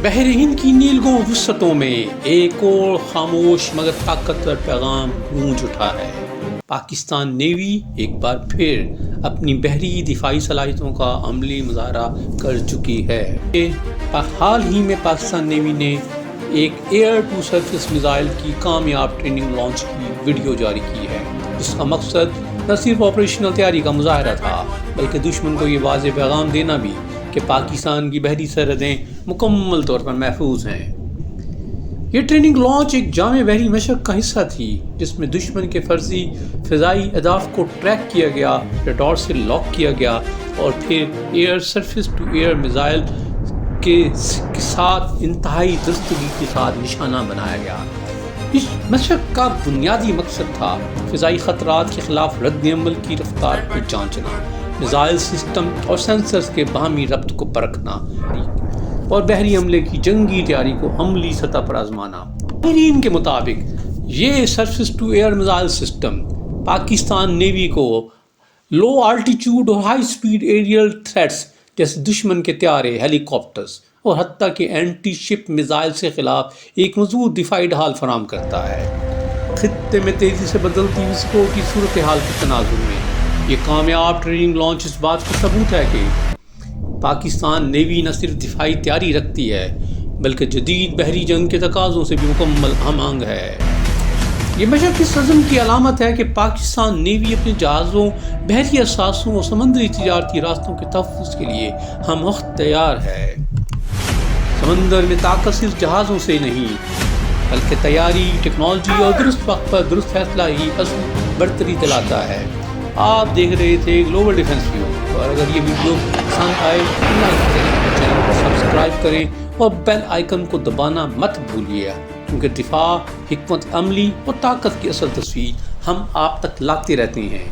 بحر ہند کی نیلگوں وسعتوں میں ایک اور خاموش مگر طاقتور پیغام گونج اٹھا ہے۔ پاکستان نیوی ایک بار پھر اپنی بحری دفاعی صلاحیتوں کا عملی مظاہرہ کر چکی ہے۔ حال ہی میں پاکستان نیوی نے ایک ایئر ٹو سرفیس میزائل کی کامیاب ٹریننگ لانچ کی ویڈیو جاری کی ہے، جس کا مقصد نہ صرف آپریشنل تیاری کا مظاہرہ تھا بلکہ دشمن کو یہ واضح پیغام دینا بھی کہ پاکستان کی بحری سرحدیں مکمل طور پر محفوظ ہیں۔ یہ ٹریننگ لانچ ایک جامع بحری مشق کا حصہ تھی جس میں دشمن کے فرضی فضائی اہداف کو ٹریک کیا گیا، ریڈار سے لاک کیا گیا اور پھر air surface to air missile کے ساتھ انتہائی درستگی کے ساتھ نشانہ بنایا گیا۔ اس مشق کا بنیادی مقصد تھا فضائی خطرات کے خلاف رد عمل کی رفتار کو جانچنا، میزائل سسٹم اور سینسرز کے باہمی ربط کو پرکھنا اور بحری حملے کی جنگی تیاری کو عملی سطح پر آزمانا۔ ماہرین کے مطابق یہ surface to air missile system Pakistan navy کو لو آلٹیٹیوڈ اور ہائی سپیڈ ایریل تھریٹس جیسے دشمن کے طیارے، ہیلی کاپٹرز اور حتیٰ کہ اینٹی شپ میزائل سے خلاف ایک مضبوط دفاعی ڈھال فراہم کرتا ہے۔ خطے میں تیزی سے بدلتی وسعتوں کی صورتحال کے تناظر میں یہ کامیاب ٹریننگ لانچ اس بات کا ثبوت ہے کہ پاکستان نیوی نہ صرف دفاعی تیاری رکھتی ہے بلکہ جدید بحری جنگ کے تقاضوں سے بھی مکمل ہم آہنگ ہے۔ یہ مشق اس عزم کی علامت ہے کہ پاکستان نیوی اپنے جہازوں، بحری اثاثوں اور سمندری تجارتی راستوں کے تحفظ کے لیے ہم وقت تیار ہے۔ سمندر میں طاقت صرف جہازوں سے نہیں بلکہ تیاری، ٹیکنالوجی اور درست وقت پر درست فیصلہ ہی اصل برتری دلاتا ہے۔ آپ دیکھ رہے تھے گلوبل ڈیفنس ویو، اور اگر یہ ویڈیو پسند آئے تو لائک کریں، چینل کو سبسکرائب کریں اور بیل آئیکن کو دبانا مت بھولیے، کیونکہ دفاع، حکمت عملی اور طاقت کی اصل تصویر ہم آپ تک لاتے رہتے ہیں۔